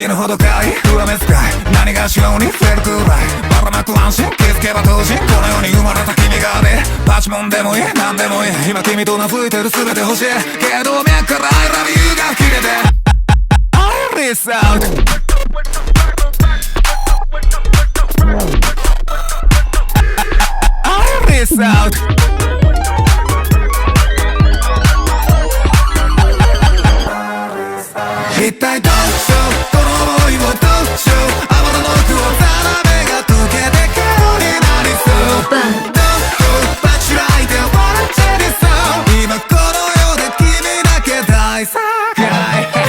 死ぬほどかい上目遣い何がしように触れるくらいばらまく安心気づけば当時この世に生まれた君がねパチモンでもいい何でもいい今君と吹いてる全て欲しいけど脈から I love you が切れて I miss out I miss out